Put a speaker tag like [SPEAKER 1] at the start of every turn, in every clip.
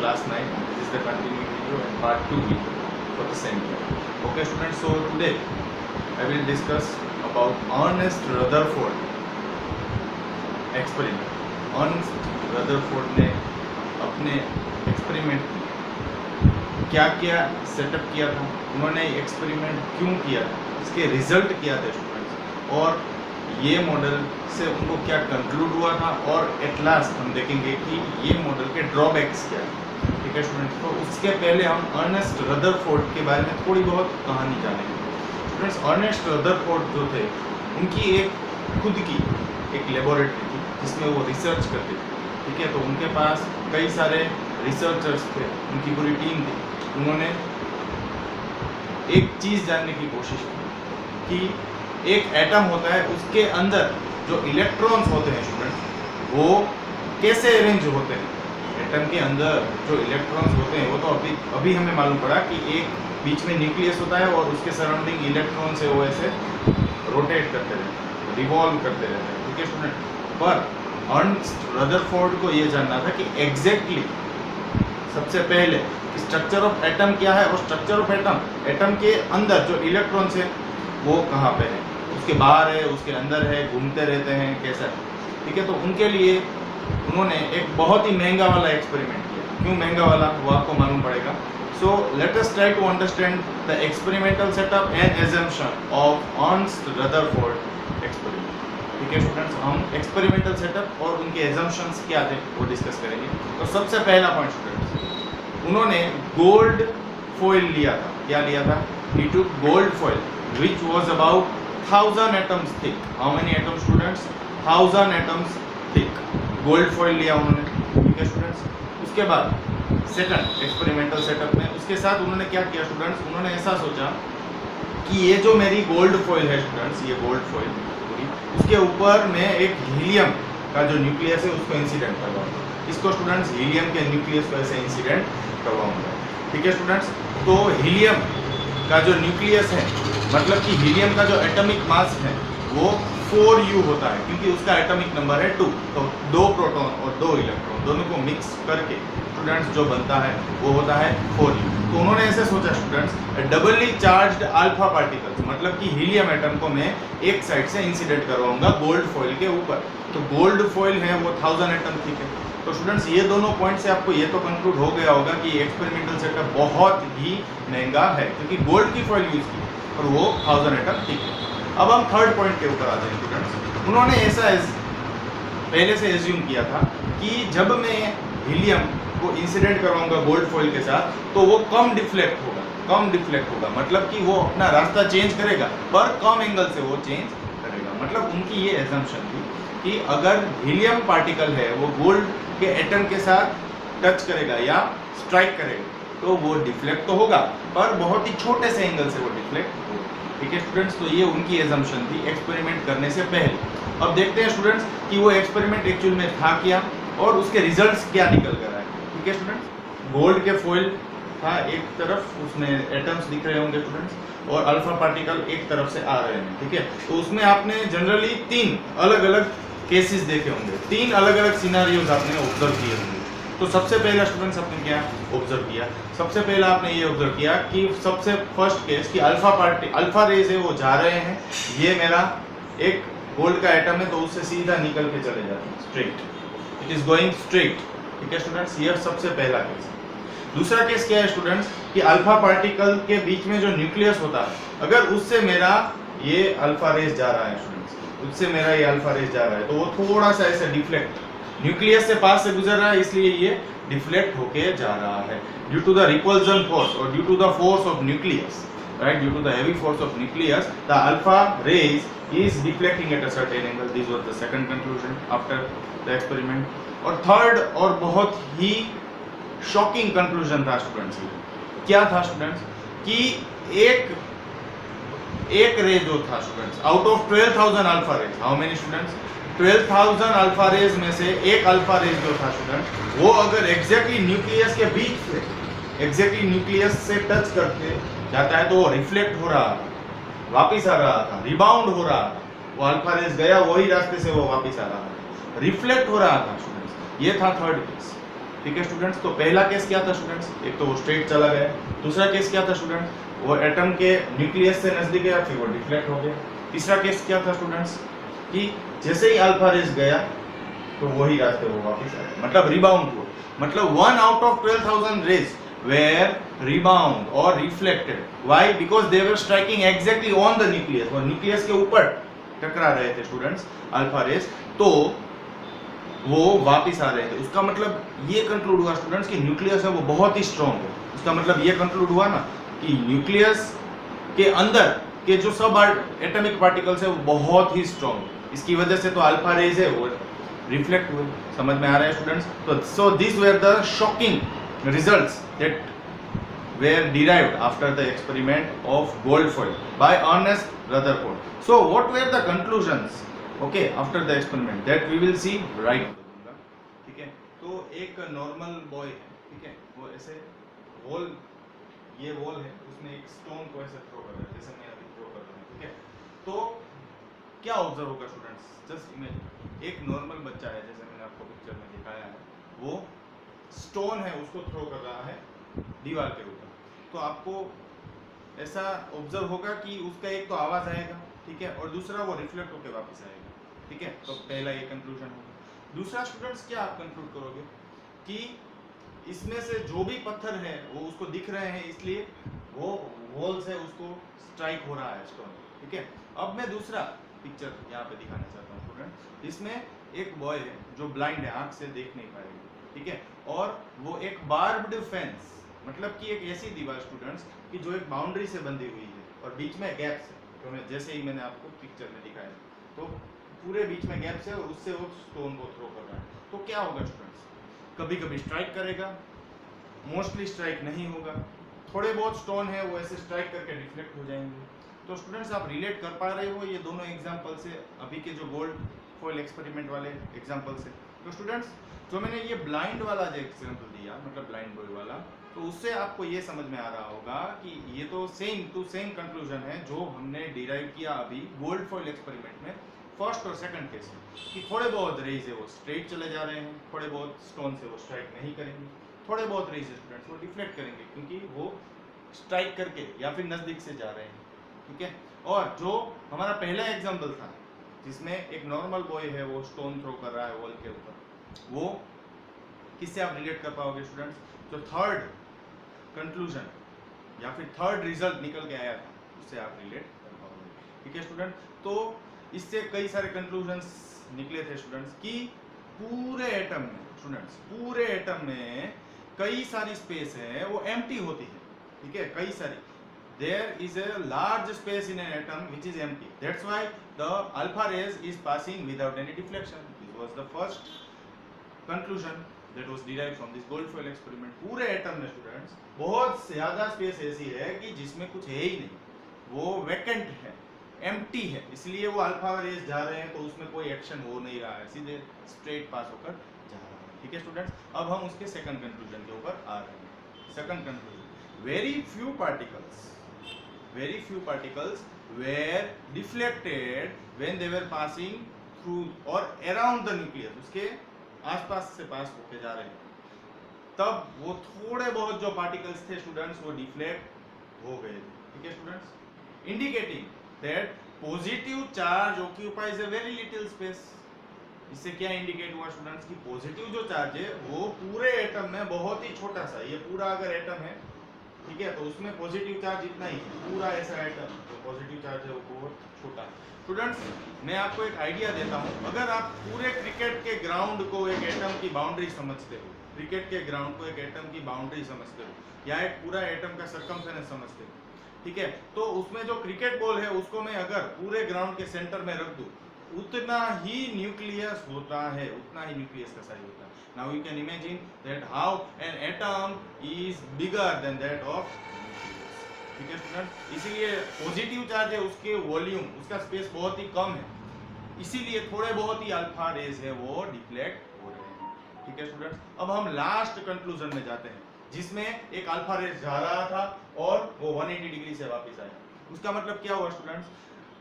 [SPEAKER 1] class 9. This is the continuing video and part 2 video for the same year. Okay students, so today I will discuss about Ernest Rutherford experiment. Ernest Rutherford ने अपने experiment में क्या क्या setup किया था, उन्होंने experiment क्यों किया था, इसके रिजल्ट क्या थे स्टूडेंट्स, और ये मॉडल से उनको क्या कंक्लूड हुआ था, और एट लास्ट हम देखेंगे कि ये मॉडल के ड्रॉबैक्स क्या है। ठीक है स्टूडेंट्स, तो उसके पहले हम अर्नेस्ट रदरफोर्ड के बारे में थोड़ी बहुत कहानी जानेंगे। स्टूडेंट्स, अर्नेस्ट रदरफोर्ड जो थे उनकी एक खुद की एक लेबोरेटरी थी जिसमें वो रिसर्च करते थे। ठीक है, तो उनके पास कई सारे रिसर्चर्स थे, उनकी पूरी टीम थी। उन्होंने एक चीज़ जानने की कोशिश की कि एक एटम होता है, उसके अंदर जो इलेक्ट्रॉन्स होते हैं स्टूडेंट्स वो कैसे अरेंज होते हैं। एटम के अंदर जो इलेक्ट्रॉन्स होते हैं वो तो अभी हमें मालूम पड़ा कि एक बीच में न्यूक्लियस होता है और उसके सराउंडिंग इलेक्ट्रॉन से वो ऐसे रोटेट करते रहते हैं, रिवॉल्व करते रहते हैं। ठीक है स्टूडेंट, पर अर्नेस्ट रदरफोर्ड को ये जानना था कि एग्जैक्टली सबसे पहले स्ट्रक्चर ऑफ एटम क्या है, और स्ट्रक्चर ऑफ एटम के अंदर जो इलेक्ट्रॉन्स है वो कहाँ पे है, उसके बाहर है, उसके अंदर है, घूमते रहते हैं, कैसा है। ठीक है, तो उनके लिए उन्होंने एक बहुत ही महंगा वाला एक्सपेरिमेंट किया। क्यों महंगा वाला वो आपको मालूम पड़ेगा। So let us try to understand the experimental setup and assumption of Ernest Rutherford experiment. ठीक है स्टूडेंट्स, हम एक्सपेरिमेंटल सेटअप और उनके एजम्पशंस क्या थे वो डिस्कस करेंगे। तो सबसे पहला पॉइंट स्टूडेंट्स, उन्होंने गोल्ड फॉइल लिया था। क्या लिया था? He took gold foil which was about 1000 atoms thick. How many atoms students? 1000 atoms thick. Gold foil लिया उन्होंने। ठीक है स्टूडेंट्स, उसके बाद सेकंड एक्सपेरिमेंटल सेटअप में उसके साथ उन्होंने क्या किया स्टूडेंट्स, उन्होंने ऐसा सोचा कि ये जो मेरी गोल्ड फॉइल है स्टूडेंट्स, ये गोल्ड फॉइल पूरी, उसके ऊपर मैं एक हीलियम का जो न्यूक्लियस है उसको इंसिडेंट करवाऊंगा। इसको स्टूडेंट्स हीलियम के न्यूक्लियस को ऐसे इंसिडेंट करवाऊंगा। ठीक है स्टूडेंट्स, तो हीलियम का जो न्यूक्लियस है, मतलब कि हीलियम का जो एटॉमिक मास है वो 4u होता है, क्योंकि उसका एटॉमिक नंबर है 2। तो 2 प्रोटॉन और 2 इलेक्ट्रॉन दोनों को मिक्स करके स्टूडेंट्स जो बनता है वो होता है 4u। तो उन्होंने ऐसे सोचा स्टूडेंट्स, डबली चार्ज्ड अल्फा पार्टिकल्स, मतलब कि हीलियम एटम को मैं एक साइड से इंसिडेंट करवाऊंगा गोल्ड फॉइल के ऊपर। तो गोल्ड फॉइल है वो 1000 एटम ठीक है। तो स्टूडेंट्स, ये दोनों पॉइंट से आपको ये तो कंक्लूड हो गया होगा कि एक्सपेरिमेंटल सेटअप बहुत ही महंगा है, क्योंकि गोल्ड की फॉइल यूज की और वो 1000 एटम ठीक है। अब हम थर्ड पॉइंट के ऊपर आते हैं स्टूडेंट्स। उन्होंने ऐसा पहले से एज्यूम किया था कि जब मैं हीलियम को इंसिडेंट करवाऊंगा गोल्ड फॉइल के साथ तो वो कम डिफ्लेक्ट होगा, मतलब कि वो अपना रास्ता चेंज करेगा पर कम एंगल से वो चेंज करेगा। मतलब उनकी ये एजम्पशन थी कि अगर हीलियम पार्टिकल है वो गोल्ड के एटम के साथ टच करेगा या स्ट्राइक करेगा तो वो डिफ्लेक्ट तो होगा, पर बहुत ही छोटे से एंगल से वो डिफ्लेक्ट होगा। ठीक है स्टूडेंट्स, तो ये उनकी एजम्पशन थी एक्सपेरिमेंट करने से पहले। अब देखते हैं स्टूडेंट्स कि वो एक्सपेरिमेंट एक्चुअल में था क्या और उसके रिजल्ट्स क्या निकल कर आए। ठीक है स्टूडेंट्स, गोल्ड के फॉइल था एक तरफ, उसमें एटम्स दिख रहे होंगे स्टूडेंट्स, और अल्फा पार्टिकल एक तरफ से आ रहे हैं। ठीक है, तो उसमें आपने जनरली 3 अलग अलग केसेस देखे होंगे, 3 अलग अलग सिनारियोज आपने ऑब्जर्व किए होंगे। तो सबसे पहला स्टूडेंट्स आपने क्या ऑब्जर्व किया? सबसे पहला आपने ये ऑब्जर्व किया कि सबसे फर्स्ट केस कि अल्फा रेज है वो जा रहे हैं, ये मेरा एक गोल्ड का एटम है तो उससे सीधा निकल के चले जाते हैं, straight, it is going straight. ठीक है स्टूडेंट्स, ये सबसे पहला केस। दूसरा केस क्या है स्टूडेंट्स कि अल्फा पार्टिकल के बीच में जो न्यूक्लियस होता है, अगर उससे मेरा ये अल्फा रेज जा रहा है स्टूडेंट्स, उससे मेरा ये अल्फा रेज जा रहा है तो वो थोड़ा सा ऐसे डिफ्लेक्ट, न्यूक्लियस से पास से गुजर रहा है इसलिए ये डिफ्लेक्ट होके जा रहा है due to the repulsion force और due to the force of nucleus, right, due to the heavy force of nucleus the alpha rays is deflecting at a certain angle. This was the second conclusion after the experiment. और third और बहुत ही shocking conclusion था students, क्या था students कि एक ray जो था students out of 12,000 alpha rays, how many students, 12,000 alpha raise में से एक अल्फा रेज जो था स्टूडेंट वो अगर एग्जैक्टली न्यूक्लियस के बीच से एग्जैक्टली न्यूक्लियस से टच करके जाता है तो वो रिफ्लेक्ट हो रहा था, वापिस आ रहा था, रिबाउंड हो रहा था, वो अल्फा रेज गया वही रास्ते से वो वापिस आ रहा था, रिफ्लेक्ट हो रहा था स्टूडेंट्स। ये था थर्ड केस। ठीक है स्टूडेंट्स। तो पहला केस क्या था स्टूडेंट्स, एक तो वो स्ट्रेट चला गया, दूसरा केस क्या था स्टूडेंट, वो एटम के न्यूक्लियस से नजदीक गया फिर वो डिफ्लेक्ट हो गया। तीसरा केस क्या था स्टूडेंट्स कि जैसे ही अल्फा रेज गया तो वही रास्ते वो वापस आया, मतलब रिबाउंड हुआ, मतलब 1 out of 12,000 rays were rebound or reflected. Why? Because they were striking exactly on the nucleus, और न्यूक्लियस के ऊपर टकरा रहे थे स्टूडेंट्स अल्फा रेज, तो वो वापस आ रहे थे। उसका मतलब ये कंक्लूड हुआ स्टूडेंट्स कि न्यूक्लियस है वो बहुत ही स्ट्रॉन्ग है। उसका मतलब ये कंक्लूड हुआ ना कि न्यूक्लियस के अंदर के जो सब एटॉमिक पार्टिकल्स है वो बहुत ही स्ट्रॉन्ग है, इसकी वजह से तो अल्फा रेज है वो रिफ्लेक्ट हुए। समझ में आ रहा है स्टूडेंट्स? तो so this were the shocking results that were derived after the experiment of Goldfoil by Ernest Rutherford. So what were the conclusions, okay, after the experiment that we will see right. ठीक है, तो एक normal boy है, ठीक है, वो ऐसे wall, ये वॉल है, उसमें एक स्टोन को ऐसे थ्रो कर रहा है, जैसे मैं अभी थ्रो कर रहा हूँ, ठीक है। तो क्या ऑब्जर्व होगा स्टूडेंट्स, जस्ट इमेजिन एक नॉर्मल बच्चा है, जैसे मैंने आपको पिक्चर में दिखाया है, वो स्टोन है उसको थ्रो कर रहा है दीवार के ऊपर। तो आपको ऐसा ऑब्जर्व होगा कि उसका एक तो आवाज आएगा, ठीक है, और दूसरा वो रिफ्लेक्ट होकर वापस आएगा, ठीक है। तो पहला ये कंक्लूजन होगा। दूसरा स्टूडेंट्स क्या आप कंक्लूड करोगे कि इसमें से जो भी पत्थर है वो उसको दिख रहे हैं, इसलिए वो वॉल से उसको स्ट्राइक हो रहा है स्टोन, ठीक है। अब मैं दूसरा पिक्चर यहाँ पे दिखाना चाहता हूँ स्टूडेंट। इसमें एक बॉय है जो ब्लाइंड है, आंख से देख नहीं पाएगा, ठीक है, और वो एक बार्ब्ड फेंस, मतलब कि एक ऐसी दीवार स्टूडेंट्स कि जो एक बाउंड्री से बंधी हुई है और बीच में गैप्स है, तो मैं जैसे ही मैंने आपको पिक्चर में दिखाया, तो पूरे बीच में गैप्स है और उससे वो स्टोन को थ्रो कर रहा है। तो क्या होगा स्टूडेंट्स, कभी कभी स्ट्राइक करेगा, मोस्टली स्ट्राइक नहीं होगा, थोड़े बहुत स्टोन है वो ऐसे स्ट्राइक करके डिफ्लेक्ट हो जाएंगे। तो स्टूडेंट्स आप रिलेट कर पा रहे हो ये दोनों एग्जाम्पल से, अभी के जो गोल्ड फॉइल एक्सपेरिमेंट वाले एग्जाम्पल से। तो स्टूडेंट्स जो मैंने ये ब्लाइंड वाला जो एग्जाम्पल दिया, मतलब ब्लाइंड बॉय वाला, तो उससे आपको ये समझ में आ रहा होगा कि ये तो सेम टू सेम कंक्लूजन है जो हमने डिराइव किया अभी गोल्ड फॉइल एक्सपेरिमेंट में फर्स्ट और सेकंड केस में, कि थोड़े बहुत रेज है वो स्ट्रेट चले जा रहे हैं, थोड़े बहुत स्टोन से वो स्ट्राइक नहीं करेंगे, थोड़े बहुत रेज है स्टूडेंट्स वो डिफ्लेक्ट करेंगे क्योंकि वो स्ट्राइक करके या फिर नजदीक से जा रहे हैं, ठीक है। और जो हमारा पहला एग्जाम्पल था जिसमें एक नॉर्मल बॉय है वो स्टोन थ्रो कर रहा है वॉल के ऊपर, वो किससे आप रिलेट कर पाओगे स्टूडेंट्स, जो थर्ड कंक्लूजन या फिर थर्ड रिजल्ट निकल के आया था उससे आप रिलेट कर पाओगे, ठीक है स्टूडेंट। तो इससे कई सारे कंक्लूजन्स निकले थे स्टूडेंट्स कि पूरे एटम में स्टूडेंट्स, पूरे एटम में कई सारी स्पेस है वो एम्प्टी होती है, ठीक है, कई सारी। There is a large space in an atom which is empty. That's why the alpha rays is passing without any deflection. This was the first conclusion that was derived from this Goldfoil experiment. पूरे atom में students बहुत ज्यादा space ऐसी है कि जिसमें कुछ है ही नहीं, वो वैकेंट है, एम्प्टी है, इसलिए वो अल्फा रेज जा रहे हैं तो उसमें कोई एक्शन हो नहीं रहा है, सीधे स्ट्रेट पास होकर जा रहा है, ठीक है स्टूडेंट्स। अब हम उसके सेकंड कंक्लूजन के ऊपर आ रहे हैं। Second conclusion, very few particles were deflected when they were passing through or around the nucleus, उसके आसपास से पास होके जा रहे हैं, तब वो थोड़े बहुत जो पार्टिकल्स थे स्टूडेंट्स वो डिफ्लेक्ट हो गए, ठीक है students, indicating that positive charge occupies a very little space. इससे क्या इंडिकेट हुआ स्टूडेंट्स कि पॉजिटिव जो चार्ज है वो पूरे एटम में बहुत ही छोटा सा, ये पूरा अगर एटम है, ठीक है, तो उसमें पॉजिटिव चार्ज इतना ही है, पूरा ऐसा एटम तो पॉजिटिव चार्ज है वो बहुत छोटा है। स्टूडेंट्स मैं आपको एक आइडिया देता हूँ, अगर आप पूरे क्रिकेट के ग्राउंड को एक एटम की बाउंड्री समझते हो, क्रिकेट के ग्राउंड को एक एटम की बाउंड्री समझते हो, या एक पूरा एटम का सर्कमफेरेंस समझते हो, ठीक है, तो उसमें जो क्रिकेट बॉल है उसको मैं अगर पूरे ग्राउंड के सेंटर में रख दूँ, उतना ही न्यूक्लियस होता है, उतना ही न्यूक्लियस का साइज होता है। Now you can imagine that how an atom is bigger than that of nucleus, ठीक है स्टूडेंट। इसीलिए पॉजिटिव चार्ज है उसके वॉल्यूम, उसका स्पेस बहुत ही कम है, इसीलिए थोड़े बहुत ही अल्फा रेज है वो डिफ्लेक्ट हो रहे हैं, ठीक है स्टूडेंट्स। अब हम लास्ट कंक्लूजन में जाते हैं जिसमें एक अल्फा रेज जा रहा था और वो 180 डिग्री से वापस आया। उसका मतलब क्या हुआ students,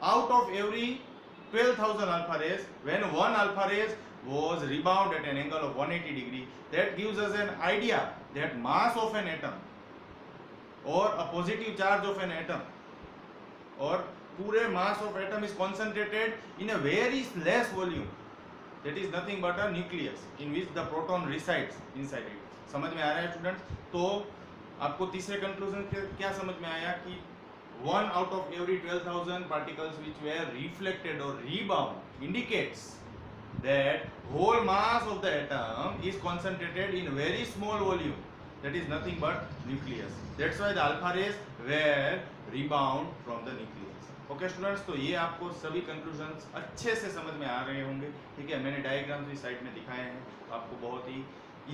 [SPEAKER 1] out of every 12,000 alpha rays, when one alpha rays was rebound at an angle of 180 degree. That gives us an idea that mass of an atom or a positive charge of an atom or पूरे mass of atom is concentrated in a very less volume. That is nothing but a nucleus in which the proton resides inside it. समझ में आ रहा है students? तो आपको तीसरे conclusion क्या समझ में आया कि 1 out of every 12,000 particles which were reflected or rebound indicates that whole mass of the atom is concentrated in very small volume. That is nothing but nucleus. That's why the alpha rays were rebound from the nucleus. Okay students, तो ये आपको सभी conclusions अच्छे से समझ में आ रहे होंगे. ठीक है, मैंने डायग्राम्स भी साइड में दिखाए हैं, आपको बहुत ही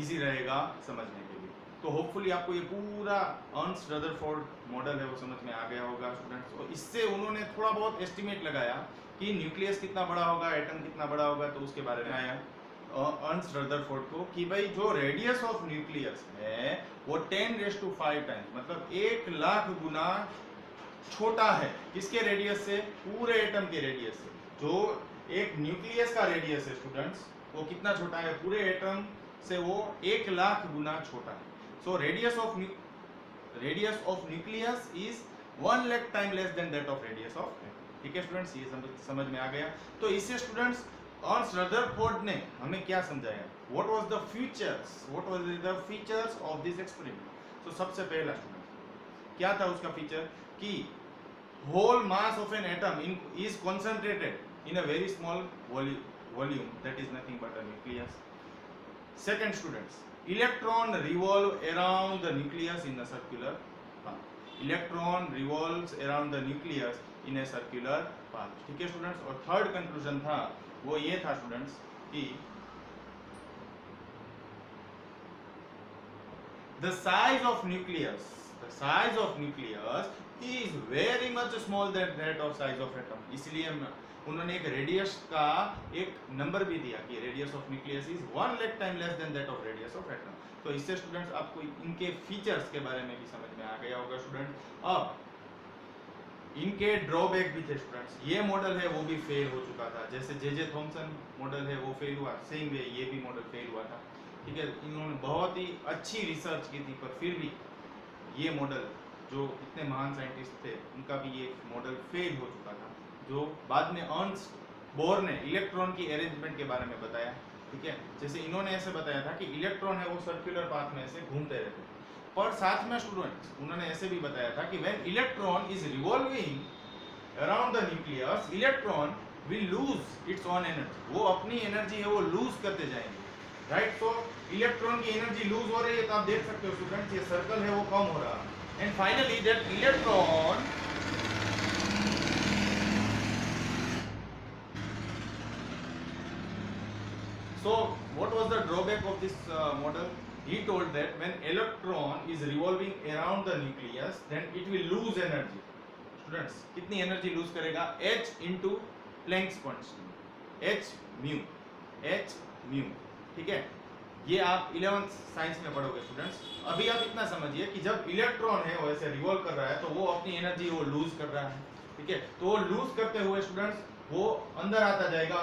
[SPEAKER 1] इजी रहेगा समझने के लिए. तो होपफुली आपको ये पूरा अर्न्स्ट रदरफोर्ड मॉडल है वो समझ में आ गया होगा स्टूडेंट्स. और इससे उन्होंने थोड़ा बहुत एस्टिमेट लगाया कि न्यूक्लियस कितना बड़ा होगा, एटम कितना बड़ा होगा, तो उसके बारे में आया अर्न्स्ट रदरफोर्ड को कि भाई जो रेडियस ऑफ न्यूक्लियस है वो 10⁵ टाइम्स, मतलब 1,00,000 गुना छोटा है. किसके रेडियस से? पूरे एटम के रेडियस से. जो एक न्यूक्लियस का रेडियस है स्टूडेंट्स, वो कितना छोटा है? पूरे एटम से वो 1,00,000 गुना छोटा है. So radius of nucleus is 1,00,000 time less than that of radius of atom. ठीक है स्टूडेंट्स, ये समझ में आ गया. तो इससे स्टूडेंट्स अर्न्स्ट रदरफोर्ड ने हमें क्या समझाया? What was the features of this experiment. तो सबसे पहला स्टूडेंट क्या था उसका फीचर कि whole mass of an atom is concentrated in a very small volume, that is nothing but a nucleus. Second students, electron revolve around the nucleus in a circular path. Electron revolves around the nucleus in a circular path. ठीक है students. और third conclusion था वो ये था students कि the size of nucleus is very much small than that of size of atom. इसलिए उन्होंने एक रेडियस का एक नंबर भी दिया कि radius of nucleus is 1,00,000 time less than that of radius of atom. तो इससे स्टूडेंट्स आपको इनके फीचर्स के बारे में भी समझ में आ गया होगा स्टूडेंट. अब इनके ड्रॉबैक भी थे स्टूडेंट्स. ये मॉडल है वो भी फेल हो चुका था, जैसे जे थॉमसन मॉडल है वो फेल हुआ, सेम वे ये भी मॉडल फेल हुआ था. ठीक है, इन्होंने बहुत ही अच्छी रिसर्च की थी, पर फिर भी ये मॉडल जो इतने महान साइंटिस्ट थे उनका भी ये मॉडल फेल हो चुका था. जो बाद में अर्न्स्ट बोर ने इलेक्ट्रॉन की अरेंजमेंट के बारे में बताया. ठीक है, जैसे इन्होंने ऐसे बताया था कि इलेक्ट्रॉन है वो सर्कुलर पाथ में ऐसे घूमते रहते हैं. पर साथ में स्टूडेंट्स उन्होंने ऐसे भी बताया था कि when electron is revolving around the nucleus, electron will lose its own energy. वो अपनी एनर्जी है वो लूज करते जाएंगे. राइट, तो इलेक्ट्रॉन की एनर्जी लूज हो रही है, तो आप देख सकते हो स्टूडेंट्स ये सर्कल है वो कम हो रहा है. And finally that electron So what was the drawback of this model? He told that when electron is revolving around the nucleus, then it will lose energy. Students, कितनी energy lose करेगा? H into Planck's constant, H mu. ठीक है, ये आप 11th science में पढ़ोगे students. अभी आप इतना समझिए कि जब इलेक्ट्रॉन है वो ऐसे रिवॉल्व कर रहा है तो वो अपनी एनर्जी वो लूज कर रहा है. ठीक है, तो वो लूज करते हुए स्टूडेंट्स वो अंदर आता जाएगा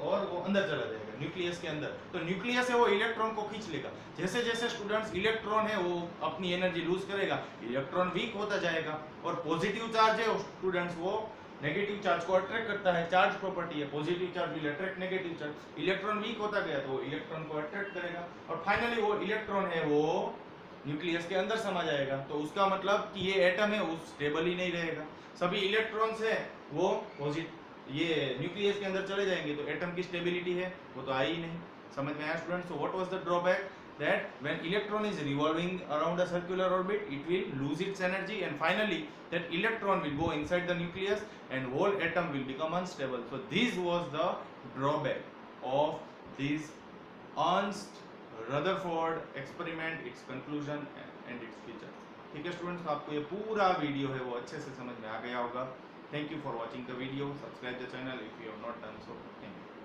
[SPEAKER 1] और वो अंदर चला जाएगा न्यूक्लियस के अंदर. तो न्यूक्लियस है वो इलेक्ट्रॉन को खींच लेगा. जैसे जैसे स्टूडेंट्स इलेक्ट्रॉन है वो अपनी एनर्जी लूज करेगा, इलेक्ट्रॉन वीक होता जाएगा. और पॉजिटिव चार्ज है स्टूडेंट्स वो नेगेटिव चार्ज को अट्रैक्ट करता है. चार्ज प्रॉपर्टी है, positive charge will attract negative charge. Electron weak होता गया तो इलेक्ट्रॉन को अट्रैक्ट करेगा और फाइनली वो इलेक्ट्रॉन है वो न्यूक्लियस के अंदर समा जाएगा. तो उसका मतलब कि ये एटम है वो स्टेबल ही नहीं रहेगा. सभी इलेक्ट्रॉन्स है वो पॉजिटिव ये न्यूक्लियस के अंदर चले जाएंगे तो एटम की स्टेबिलिटी है वो तो आई ही नहीं. समझ में आया students? So what was the drawback? that when electron is revolving around a circular orbit, it will lose its energy, and finally that electron will go inside the nucleus and whole atom will become unstable. So this was the drawback of this Ernst Rutherford experiment, its conclusion and its features. ठीक है students, आपको ये पूरा video है वो अच्छे से समझ में आ गया होगा. Thank you for watching the video. Subscribe the channel if you have not done so. Thank you.